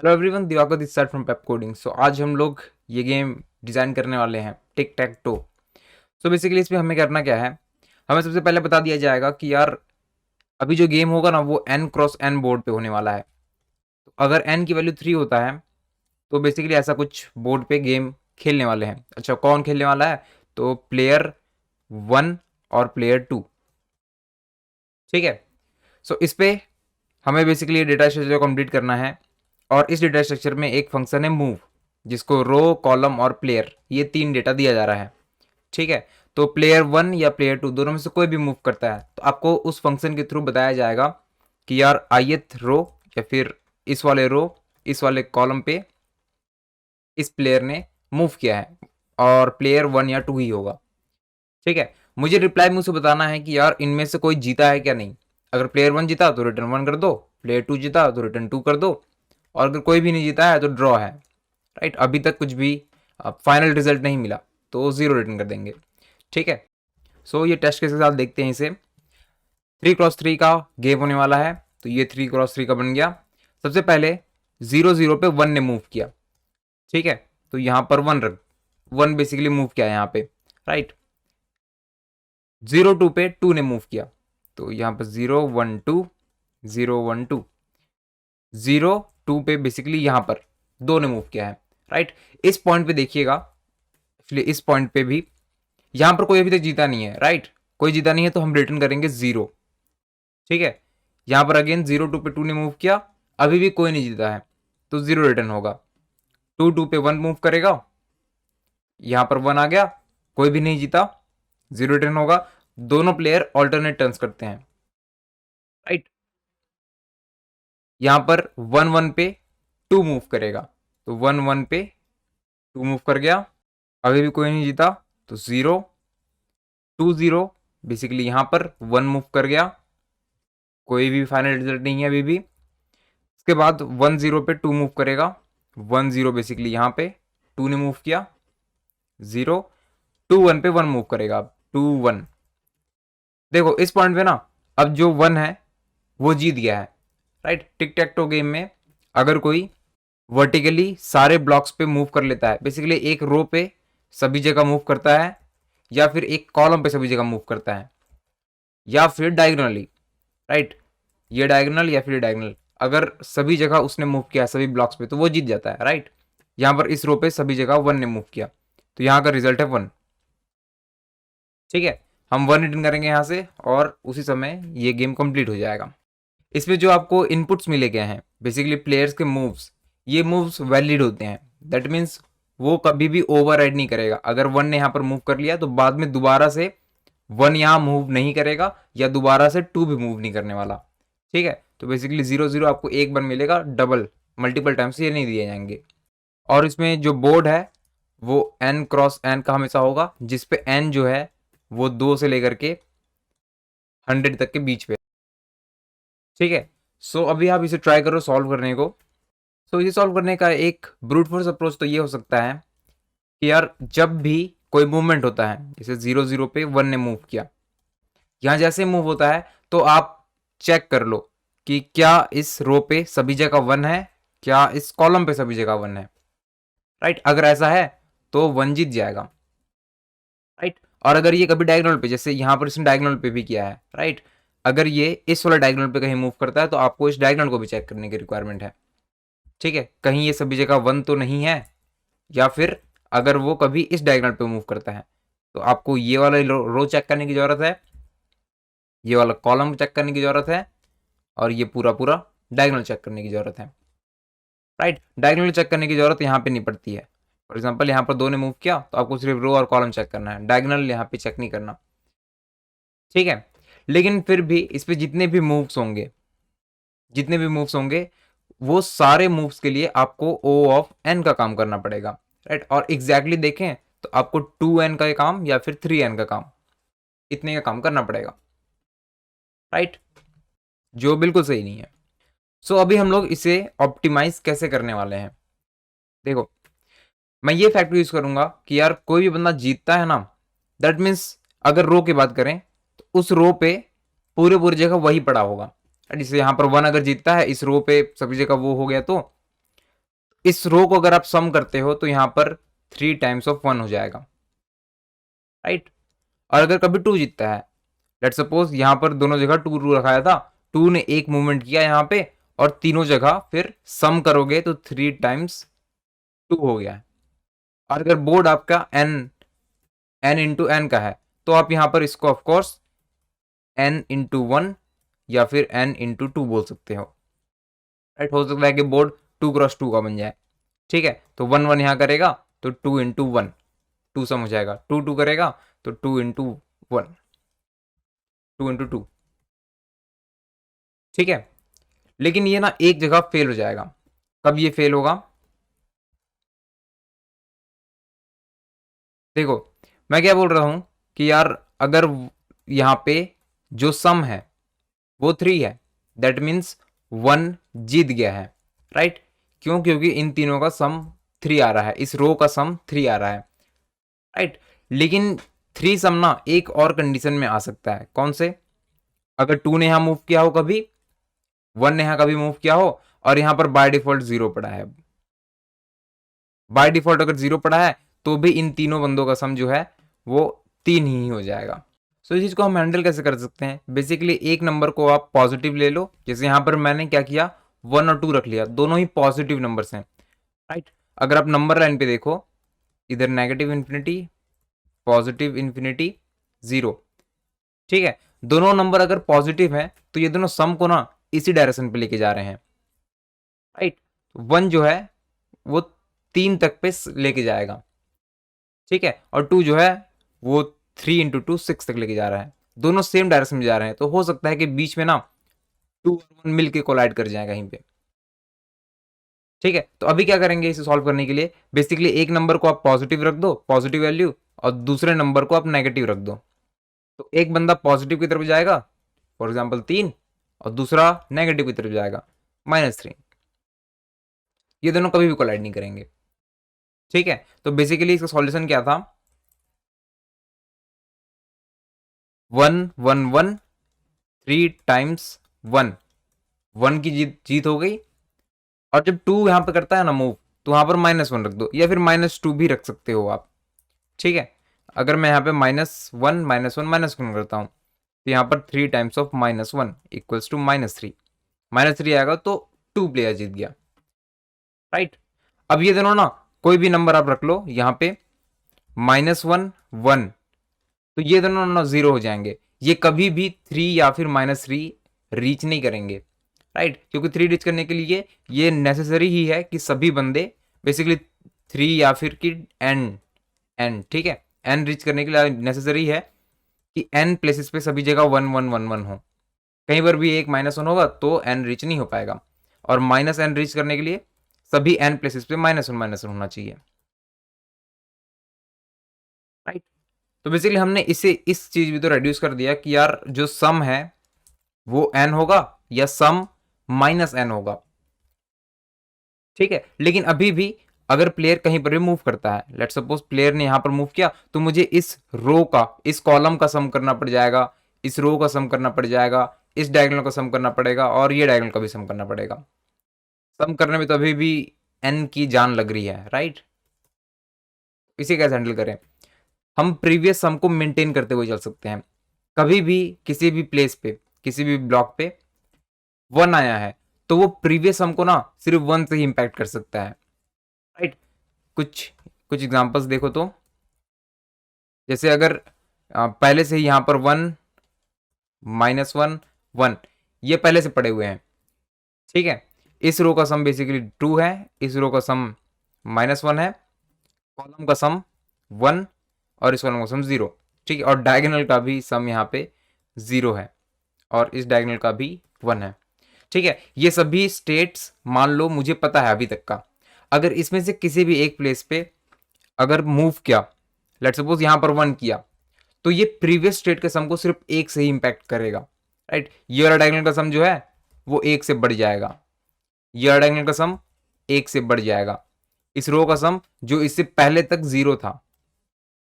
Hello everyone, Divakar this side from Pep coding. So आज हम लोग ये गेम डिज़ाइन करने वाले हैं, टिक टैक टो। सो बेसिकली इसमें हमें करना क्या है, हमें सबसे पहले बता दिया जाएगा कि यार अभी जो गेम होगा ना वो एन क्रॉस एन बोर्ड पे होने वाला है। तो अगर एन की वैल्यू 3 होता है तो बेसिकली ऐसा कुछ बोर्ड पे गेम खेलने वाले हैं। अच्छा, कौन खेलने वाला है? तो प्लेयर 1 और प्लेयर 2। ठीक है। सो इस पे हमें बेसिकली डेटा स्ट्रक्चर कंप्लीट करना है और इस डेटा स्ट्रक्चर में एक फंक्शन है मूव, जिसको रो, कॉलम और प्लेयर, ये 3 डेटा दिया जा रहा है। ठीक है। तो प्लेयर 1 या प्लेयर 2 दोनों में से कोई भी मूव करता है तो आपको उस फंक्शन के थ्रू बताया जाएगा कि यार ith रो या फिर इस वाले रो, इस वाले कॉलम पे इस प्लेयर ने मूव किया है और प्लेयर 1 या 2 ही होगा। ठीक है। मुझे रिप्लाई में उसे बताना है कि यार इनमें से कोई जीता है क्या नहीं। अगर प्लेयर 1 जीता तो रिटर्न 1 कर दो, प्लेयर 2 जीता तो रिटर्न 2 कर दो, और अगर कोई भी नहीं जीता है तो ड्रॉ है। राइट, अभी तक कुछ भी फाइनल रिजल्ट नहीं मिला तो 0 रिटर्न कर देंगे। ठीक है। सो ये टेस्ट केस के साथ देखते हैं इसे। 3x3 का गेम होने वाला है। तो ये 3x3 का बन गया। सबसे पहले 0 0 पे 1 ने मूव किया। ठीक है। तो यहाँ पर 1 रख, 1 बेसिकली मूव किया यहाँ पे। राइट। 0 2 पे 2 ने मूव किया। तो यहाँ पर 0 1 2, 0 1 2, 0 2 पे बेसिकली यहाँ पर 2 ने मूव किया है। राइट। इस पॉइंट पे देखिएगा, इसलिए इस पॉइंट पे भी यहाँ पर कोई अभी तक जीता नहीं है। राइट, कोई जीता नहीं है तो हम रिटर्न करेंगे 0। ठीक है। यहाँ पर अगेन 0 2 पे 2 ने मूव किया, अभी भी कोई नहीं जीता है तो 0 रिटर्न होगा। 2 2 पे 1 मूव करेगा, यहाँ पर 1 आ गया, कोई भी नहीं जीता, 0 रिटर्न होगा। दोनों प्लेयर ऑल्टरनेट टर्न्स करते हैं। राइट। यहाँ पर 1 1 पे 2 मूव करेगा, तो 1 1 पे 2 मूव कर गया, अभी भी कोई नहीं जीता तो 0 2 0। बेसिकली यहाँ पर 1 मूव कर गया, कोई भी फाइनल रिजल्ट नहीं है अभी भी। उसके बाद 1 0 पे 2 मूव करेगा, 1 0 बेसिकली यहाँ पे 2 ने मूव किया, 0 2 1 पे 1 मूव करेगा, 2 1। देखो इस पॉइंट पे ना अब जो 1 है वो जीत गया है। Right. Tick tech to game में अगर कोई वर्टिकली सारे ब्लॉक्स पे मूव कर लेता है, बेसिकली एक रो पे सभी जगह मूव करता है, या फिर एक कॉलम पे सभी जगह मूव करता है, या फिर डायगोनली। राइट, ये डायगोनल या फिर डायगोनल, अगर सभी जगह उसने मूव किया सभी ब्लॉक्स पे तो वो जीत जाता है। राइट। यहाँ पर इस रो पे सभी जगह 1 ने मूव किया तो यहाँ का रिजल्ट है 1। ठीक है। हम 1 रिटर्न करेंगे यहाँ से और उसी समय ये गेम कंप्लीट हो जाएगा। इसमें जो आपको इनपुट्स मिले गए हैं बेसिकली प्लेयर्स के मूव्स, ये मूव्स वैलिड होते हैं। दैट मीन्स वो कभी भी ओवरराइड नहीं करेगा। अगर 1 ने यहाँ पर मूव कर लिया तो बाद में दोबारा से 1 यहाँ मूव नहीं करेगा, या दोबारा से 2 भी मूव नहीं करने वाला। ठीक है। तो बेसिकली 0 0 आपको एक बार मिलेगा, डबल मल्टीपल टाइम्स ये नहीं दिए जाएंगे। और इसमें जो बोर्ड है वो n क्रॉस n का हमेशा होगा, जिसपे n जो है वो 2 से लेकर के 100 तक के बीच पे। ठीक है। सो अभी आप इसे ट्राई करो सॉल्व करने को। सो इसे सॉल्व करने का एक ब्रूट फोर्स अप्रोच तो ये हो सकता है कि यार जब भी कोई मूवमेंट होता है, जैसे 0 0 पे 1 ने मूव किया, यहाँ जैसे मूव होता है तो आप चेक कर लो कि क्या इस रो पे सभी जगह 1 है, क्या इस कॉलम पे सभी जगह 1 है। राइट। अगर ऐसा है तो 1 जीत जाएगा। राइट। और अगर ये कभी डायगोनल पे, जैसे यहाँ पर इसने डायगोनल पे भी किया है, राइट, अगर ये इस वाला डायगोनल पे कहीं मूव करता है तो आपको इस डायगोनल को भी चेक करने की रिक्वायरमेंट है। ठीक है, कहीं ये सभी जगह 1 तो नहीं है, या फिर अगर वो कभी इस डायगोनल पे मूव करता है तो आपको ये वाला रो चेक करने की जरूरत है, ये वाला कॉलम चेक करने की जरूरत है, और ये पूरा पूरा डायगोनल चेक करने की जरूरत है। राइट। डायगोनल चेक करने की जरूरत यहाँ पे नहीं पड़ती है। फॉर एग्जाम्पल यहाँ पर 2 ने मूव किया तो आपको सिर्फ रो और कॉलम चेक करना है, डायगोनल यहाँ पे चेक नहीं करना। ठीक है। लेकिन फिर भी इस पे जितने भी मूव्स होंगे वो सारे मूव्स के लिए आपको O ऑफ n का काम करना पड़ेगा। राइट। और एग्जैक्टली देखें तो आपको 2n का काम या फिर 3n का काम, इतने का काम करना पड़ेगा। राइट, जो बिल्कुल सही नहीं है। सो अभी हम लोग इसे ऑप्टिमाइज कैसे करने वाले हैं, देखो मैं ये फैक्टर यूज करूंगा कि यार कोई भी बंदा जीतता है ना, दैट मीन्स अगर रो की बात करें तो उस रो पे पूरी जगह वही पड़ा होगा। जैसे यहाँ पर 1 अगर जीतता है, इस रो पे सभी जगह वो हो गया, तो इस रो को अगर आप सम करते हो तो यहाँ पर 3 टाइम्स ऑफ 1 हो जाएगा, राइट। और अगर कभी 2 जीतता है, लेट्स सपोज यहाँ पर दोनों जगह 2 रू रखाया था, 2 ने एक मूवमेंट किया यहाँ पे और तीनों जगह फिर सम करोगे तो 3 टाइम्स 2 हो गया है। और अगर बोर्ड आपका n इंटू एन का है तो आप यहाँ पर इसको ऑफकोर्स n इंटू 1 या फिर n इंटू 2 बोल सकते हो, राइट। हो सकता है कि बोर्ड 2x2 का बन जाए, ठीक है। तो 1 1 यहाँ करेगा तो 2 इंटू 1 2 सम हो जाएगा, 2 2 करेगा तो 2 इंटू 1 2 इंटू 2, ठीक है। लेकिन ये ना एक जगह फेल हो जाएगा। कब ये फेल होगा, देखो मैं क्या बोल रहा हूं कि यार अगर यहाँ पे जो सम है वो 3 है, दैट मीन्स 1 जीत गया है, राइट। क्यों, क्योंकि इन तीनों का सम 3 आ रहा है, इस रो का सम 3 आ रहा है, राइट। लेकिन 3 सम ना एक और कंडीशन में आ सकता है, कौन से, अगर 2 ने यहां मूव किया हो कभी, 1 ने यहां कभी मूव किया हो और यहां पर बाय डिफॉल्ट 0 पड़ा है, बाय डिफॉल्ट अगर 0 पड़ा है तो भी इन तीनों बंदों का सम जो है वो 3 ही हो जाएगा। सो इस चीज को हम हैंडल कैसे कर सकते हैं, बेसिकली एक नंबर को आप पॉजिटिव ले लो, जैसे यहां पर मैंने क्या किया 1 और 2 रख लिया, दोनों ही पॉजिटिव नंबर्स हैं, राइट। अगर आप नंबर लाइन पे देखो, इधर नेगेटिव इन्फिनिटी, पॉजिटिव इन्फिनिटी, 0, ठीक है। दोनों नंबर अगर पॉजिटिव है तो ये दोनों सम को ना इसी डायरेक्शन पे लेके जा रहे हैं, राइट। 1 जो है वो 3 तक पे लेके जाएगा, ठीक है। और 2 जो है वो 3 इंटू 2 6 तक लेके जा रहा है, दोनों सेम डायरेक्शन में जा रहे हैं, तो हो सकता है कि बीच में ना 2 और 1 मिलके कोलाइड कर जाए कहीं पे, ठीक है। तो अभी क्या करेंगे इसे सॉल्व करने के लिए, बेसिकली एक नंबर को आप पॉजिटिव रख दो, पॉजिटिव वैल्यू, और दूसरे नंबर को आप नेगेटिव रख दो, तो एक बंदा पॉजिटिव की तरफ जाएगा, फॉर एग्जाम्पल 3, और दूसरा नेगेटिव की तरफ जाएगा -3, ये दोनों कभी भी कोलाइड नहीं करेंगे, ठीक है। तो बेसिकली इसका सॉल्यूशन क्या था, 1 1 1 3 टाइम्स 1, 1 की जीत हो गई। और जब 2 यहां पे करता है ना मूव, तो वहां पर -1 रख दो, या फिर -2 भी रख सकते हो आप, ठीक है। अगर मैं यहाँ पे -1 -1 करता हूँ तो यहाँ पर 3 टाइम्स ऑफ -1 इक्वल्स टू -3, -3 आएगा तो 2 प्लेयर जीत गया, राइट। अब ये दोनों ना कोई भी नंबर आप रख लो यहाँ पे, -1 1, तो ये दोनों ना 0 हो जाएंगे, ये कभी भी 3 या फिर -3 रीच नहीं करेंगे, राइट। क्योंकि 3 रीच करने के लिए ये नेसेसरी ही है कि सभी बंदे बेसिकली 3 या फिर कि n, ठीक है, n रीच करने के लिए नेसेसरी है कि n प्लेसेस पे सभी जगह 1 1 1 1 हो, कहीं पर भी एक -1 होगा तो n रीच नहीं हो पाएगा, और -n रीच करने के लिए सभी n प्लेसेस पे -1 होना चाहिए, राइट। तो बेसिकली हमने इसे इस चीज भी तो रेड्यूस कर दिया कि यार जो सम है वो n होगा या सम -n होगा, ठीक है। लेकिन अभी भी अगर प्लेयर कहीं पर भी मूव करता है, लेट्स सपोज प्लेयर ने यहां पर मूव किया, तो मुझे इस रो का, इस कॉलम का सम करना पड़ जाएगा, इस रो का सम करना पड़ जाएगा, इस डायगोनल का सम करना पड़ेगा, और ये डायगोनल का भी सम करना पड़ेगा। सम करने में तो अभी भी n की जान लग रही है, राइट। इसे कैसे हैंडल करें, हम प्रीवियस सम को मेंटेन करते हुए चल सकते हैं। कभी भी किसी भी प्लेस पे, किसी भी ब्लॉक पे 1 आया है तो वो प्रीवियस सम को ना सिर्फ 1 से ही इंपैक्ट कर सकता है, राइट। कुछ कुछ एग्जांपल्स देखो तो, जैसे अगर पहले से ही यहाँ पर 1 -1 1 ये पहले से पड़े हुए हैं, ठीक है। इस रो का सम बेसिकली 2 है, इस रो का सम -1 है, कॉलम का सम 1 और इस कॉलम का सम 0, ठीक है। और डायगोनल का भी सम यहाँ पे 0 है और इस डायगोनल का भी 1 है, ठीक है। ये सभी स्टेट्स मान लो मुझे पता है अभी तक का, अगर इसमें से किसी भी एक प्लेस पे अगर मूव किया, लेट्स सपोज यहाँ पर 1 किया, तो ये प्रीवियस स्टेट के सम को सिर्फ 1 से ही इंपैक्ट करेगा, राइट। ये वाला डायगोनल का सम जो है वो 1 से बढ़ जाएगा, ये वाला डायगोनल का सम 1 से बढ़ जाएगा, इस रो का सम जो इससे पहले तक 0 था,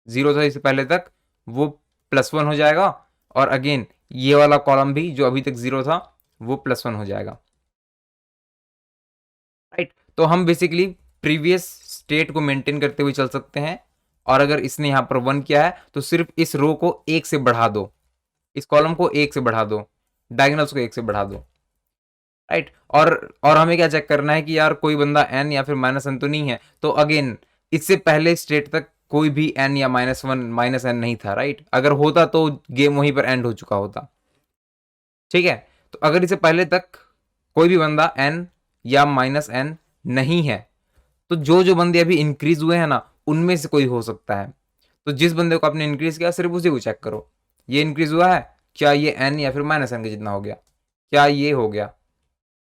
0 था इससे पहले तक, वो +1 हो जाएगा, और अगेन ये वाला कॉलम भी जो अभी तक 0 था वो +1 हो जाएगा, राइट। तो हम बेसिकली प्रीवियस स्टेट को मेंटेन करते हुए चल सकते हैं। और अगर इसने यहाँ पर 1 किया है तो सिर्फ इस रो को 1 से बढ़ा दो, इस कॉलम को 1 से बढ़ा दो, डायगोनल्स को 1 से बढ़ा दो, राइट। और हमें क्या चेक करना है कि यार कोई बंदा एन या फिर माइनस एन तो नहीं है। तो अगेन इससे पहले स्टेट तक कोई भी एन या -1 माइनस एन नहीं था, राइट। अगर होता तो गेम वहीं पर एंड हो चुका होता, ठीक है। तो अगर इससे पहले तक कोई भी बंदा एन या -n नहीं है, तो जो जो बंदे अभी इंक्रीज हुए हैं ना, उनमें से कोई हो सकता है। तो जिस बंदे को आपने इंक्रीज किया सिर्फ उसी को चेक करो, ये इंक्रीज हुआ है, क्या ये n या फिर -n के जितना हो गया, क्या ये हो गया,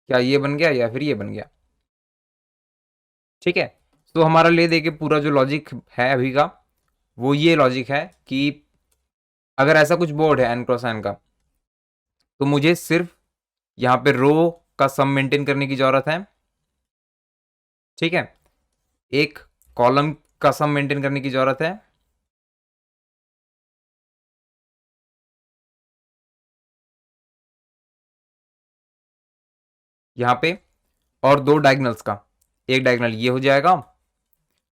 क्या ये बन गया या फिर ये बन गया, ठीक है। तो हमारा ले दे के पूरा जो लॉजिक है अभी का, वो ये लॉजिक है कि अगर ऐसा कुछ बोर्ड है n क्रॉस n का, तो मुझे सिर्फ यहाँ पे रो का सम मेंटेन करने की जरूरत है, ठीक है। एक कॉलम का सम मेंटेन करने की जरूरत है, यहाँ पे, और दो डायगनल्स का, एक डायगनल ये हो जाएगा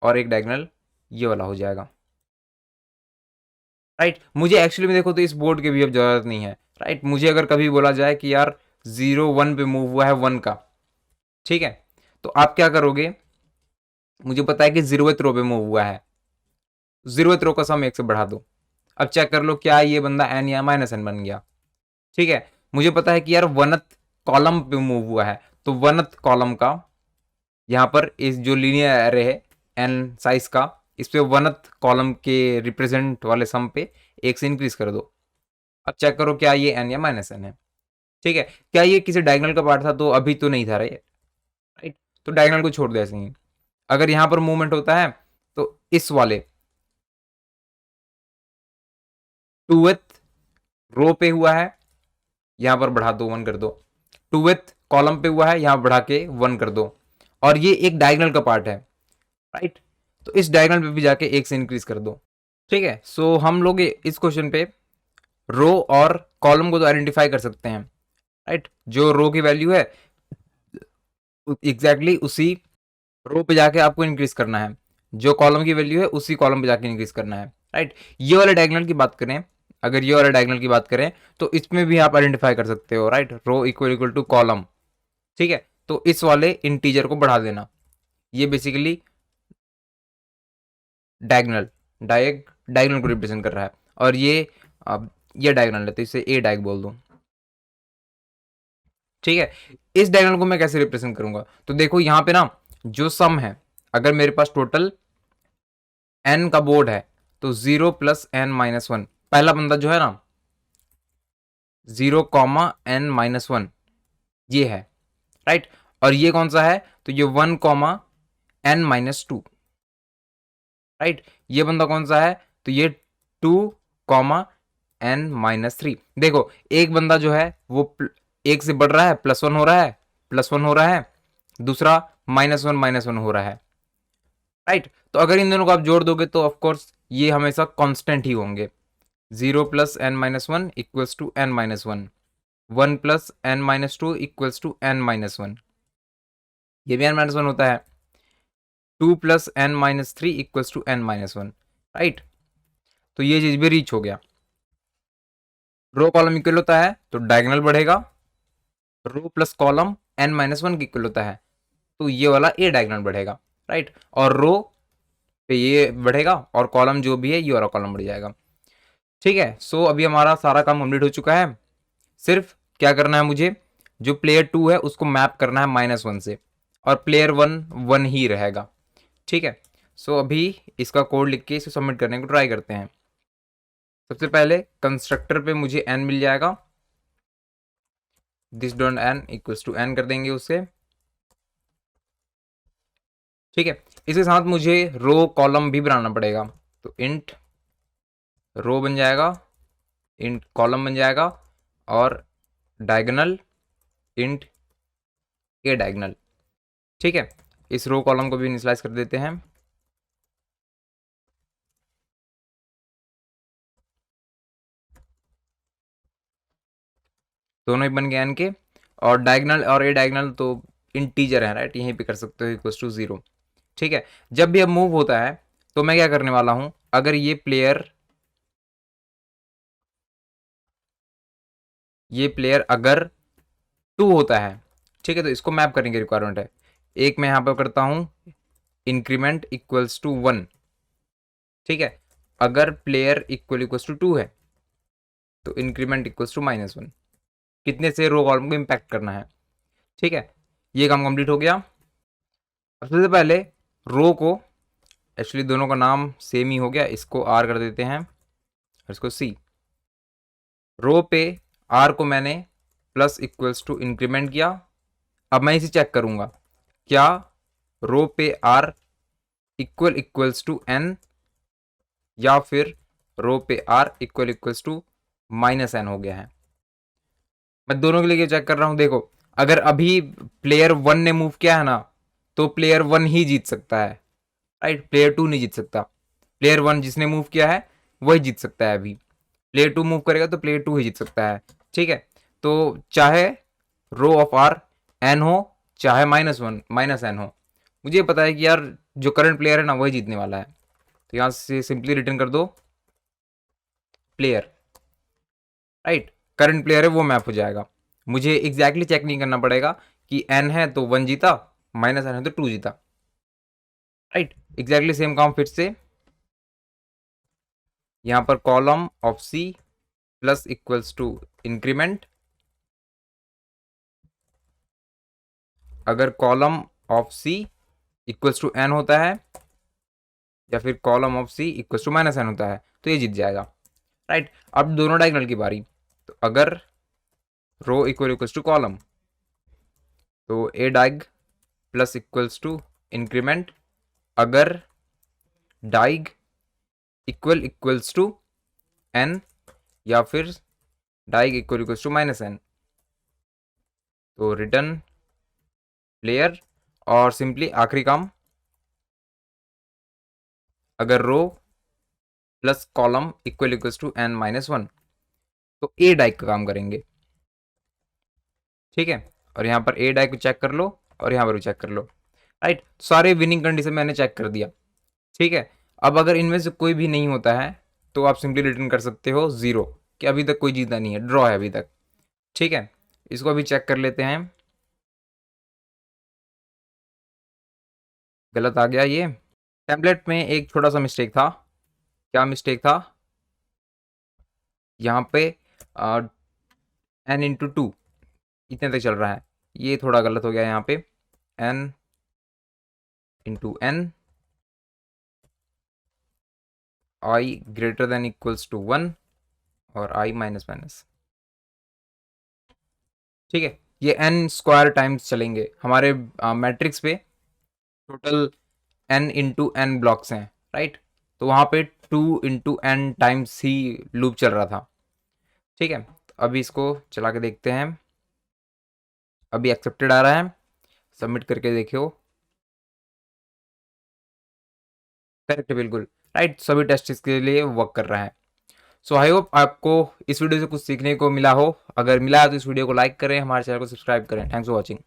और एक डायगनल ये वाला हो जाएगा, राइट। मुझे एक्चुअली में देखो तो इस बोर्ड की भी अब जरूरत नहीं है, राइट। मुझे अगर कभी बोला जाए कि यार 0 1 पे मूव हुआ है 1 का, ठीक है, तो आप क्या करोगे, मुझे पता है कि 0th रो पे मूव हुआ है, 0th रो का सम 1 से बढ़ा दो। अब चेक कर लो क्या ये बंदा एन या -n बन गया, ठीक है। मुझे पता है कि यार 1th कॉलम पे मूव हुआ है, तो 1th कॉलम का यहाँ पर इस जो लीनियर एरे है एन साइज का, इस पे 1th कॉलम के रिप्रेजेंट वाले सम पे 1 से इंक्रीज कर दो। अब चेक करो क्या ये n या -n है, ठीक है। क्या ये किसी डायगोनल का पार्ट था, तो अभी तो नहीं था, राइट। तो डायगोनल को छोड़ दो ऐसे ही। अगर यहां पर मूवमेंट होता है तो इस वाले 2th रो पे हुआ है, यहां पर बढ़ा दो 1 कर दो, 2th कॉलम पे हुआ है, यहां बढ़ा के 1 कर दो, और ये एक डायगोनल का पार्ट है, राइट। तो इस डायगोनल पे भी जाके 1 से इंक्रीज कर दो, ठीक है। सो हम लोग इस क्वेश्चन पे रो और कॉलम को तो आइडेंटिफाई कर सकते हैं, राइट। जो रो की वैल्यू है एग्जैक्टली उसी रो पे जाके आपको इंक्रीज करना है, जो कॉलम की वैल्यू है उसी कॉलम पे जाके इंक्रीज करना है, राइट। ये वाले डायगोनल की बात करें, अगर ये वाले डायगोनल की बात करें तो इसमें भी आप आइडेंटिफाई कर सकते हो, right. Row equal equal to column, ठीक है। तो इस वाले इंटीजर को बढ़ा देना, ये बेसिकली डायगोनल डायगोनल को रिप्रेजेंट कर रहा है, और ये डायगोनल है तो इसे ए डायग बोल दो, ठीक है। इस डायगोनल को मैं कैसे रिप्रेजेंट करूंगा, तो देखो यहाँ पे ना जो सम है, अगर मेरे पास टोटल n का बोर्ड है तो 0 + n-1, पहला बंदा जो है ना 0, n-1 ये है, राइट। और ये कौन सा है, तो ये 1, n-2, राइट। ये बंदा कौन सा है, तो ये 2, n-3। देखो एक बंदा जो है वो 1 से बढ़ रहा है, +1 हो रहा है, +1 हो रहा है, दूसरा -1 हो रहा है, राइट। तो अगर इन दोनों को आप जोड़ दोगे तो ऑफकोर्स ये हमेशा कांस्टेंट ही होंगे। 0 + n-1 equals to n-1, 1 + n-2 equals to n-1, ये भी n-1 होता है, 2 + n-3 equals to n-1, right. तो ये चीज भी रीच हो गया। रो कॉलम इक्वल होता है तो डायगोनल बढ़ेगा, रो प्लस कॉलम n-1 की इक्वल होता है तो ये वाला ए डायगोनल बढ़ेगा, राइट। और रो पे ये बढ़ेगा और कॉलम जो भी है ये वाला कॉलम बढ़ जाएगा, ठीक है। सो अभी हमारा सारा काम कंप्लीट हो चुका है। सिर्फ क्या करना है मुझे, जो प्लेयर 2 है उसको मैप करना है -1 से, और प्लेयर 1 1 ही रहेगा, ठीक है। सो अभी इसका कोड लिख के इसे सबमिट करने को ट्राई करते हैं। सबसे पहले कंस्ट्रक्टर पे मुझे n मिल जाएगा, this dot n equals to n कर देंगे उससे, ठीक है। इसके साथ मुझे रो कॉलम भी बनाना पड़ेगा, तो इंट रो बन जाएगा, इंट कॉलम बन जाएगा, और डायगोनल इंट ए डायगोनल, ठीक है। इस रो कॉलम को भी इनिशियलाइज कर देते हैं, दोनों ही बन गए n के, और डायगोनल और ए डायगोनल तो इंटीजर है, राइट, यहीं पे कर सकते हो इक्वल्स टू 0, ठीक है, जब भी अब मूव होता है तो मैं क्या करने वाला हूं, अगर ये प्लेयर अगर 2 होता है, ठीक है, तो इसको मैप करने की रिक्वायरमेंट है। एक मैं यहां पर करता हूं इंक्रीमेंट इक्वल्स टू 1, ठीक है, अगर प्लेयर इक्वल्स टू 2 है तो इंक्रीमेंट इक्वल्स टू -1, कितने से रो कॉलम को इम्पैक्ट करना है। ठीक है, ये काम कंप्लीट हो गया। अब सबसे पहले रो को, एक्चुअली दोनों का नाम सेम ही हो गया, इसको आर कर देते हैं और इसको सी। रो पे आर को मैंने प्लस इक्वल्स टू इंक्रीमेंट किया। अब मैं इसे चेक करूंगा, क्या रो पे आर इक्वल्स टू एन या फिर रो पे आर इक्वल्स टू -n हो गया है। मैं दोनों के लिए चेक कर रहा हूं। देखो, अगर अभी प्लेयर 1 ने मूव किया है ना, तो प्लेयर 1 ही जीत सकता है, राइट, प्लेयर 2 नहीं जीत सकता। प्लेयर 1 जिसने मूव किया है वही जीत सकता है। अभी प्लेयर 2 मूव करेगा तो प्लेयर 2 ही जीत सकता है। ठीक है, तो चाहे रो ऑफ आर एन हो, चाहे -1 -n हो, मुझे पता है कि यार जो करंट प्लेयर है ना वही जीतने वाला है। तो यहां से सिंपली रिटर्न कर दो प्लेयर, राइट, करंट प्लेयर है वो मैप हो जाएगा। मुझे एग्जैक्टली चेक नहीं करना पड़ेगा कि एन है तो 1 जीता, -n है तो 2 जीता, राइट, एग्जैक्टली सेम काम फिर से यहां पर column of C plus equals to increment. अगर column of C equals to N होता है या फिर column of C equals to -n होता है तो ये जीत जाएगा, राइट। अब दोनों डायगोनल की बारी। तो अगर रो इक्वल्स टू कॉलम, तो a diag plus equals to increment. अगर डाइग इक्वल्स टू एन या फिर डाइग इक्वल्स टू -n, तो रिटर्न प्लेयर। और सिंपली आखिरी काम, अगर row plus column equals to n-1, तो ए डाइग का काम करेंगे। ठीक है, और यहाँ पर ए डाइग को चेक कर लो और यहाँ पर भी चेक कर लो, राइट, सारे विनिंग कंडीशन मैंने चेक कर दिया। ठीक है, अब अगर इनमें से कोई भी नहीं होता है तो आप सिंपली रिटर्न कर सकते हो 0, कि अभी तक कोई जीता नहीं है, ड्रॉ है अभी तक। ठीक है, इसको अभी चेक कर लेते हैं। गलत आ गया ये। टेम्पलेट में एक छोटा सा मिस्टेक था। क्या मिस्टेक था, यहाँ पे n×2 इतने तक चल रहा है, ये थोड़ा गलत हो गया यहाँ पे। n×n i greater than equals to 1 और i माइनस। ठीक है, ये n स्क्वायर टाइम्स चलेंगे हमारे मैट्रिक्स पे। टोटल n×n ब्लॉक्स हैं, राइट, तो वहाँ पे 2×n टाइम्स ही लूप चल रहा था। ठीक है, तो अभी इसको चला के देखते हैं। अभी एक्सेप्टेड आ रहा है, सबमिट करके देखियो। करेक्ट, बिल्कुल राइट, सभी टेस्ट के लिए वर्क कर रहा है। सो आई होप आपको इस वीडियो से कुछ सीखने को मिला हो। अगर मिला है तो इस वीडियो को लाइक करें, हमारे चैनल को सब्सक्राइब करें। Thanks for watching.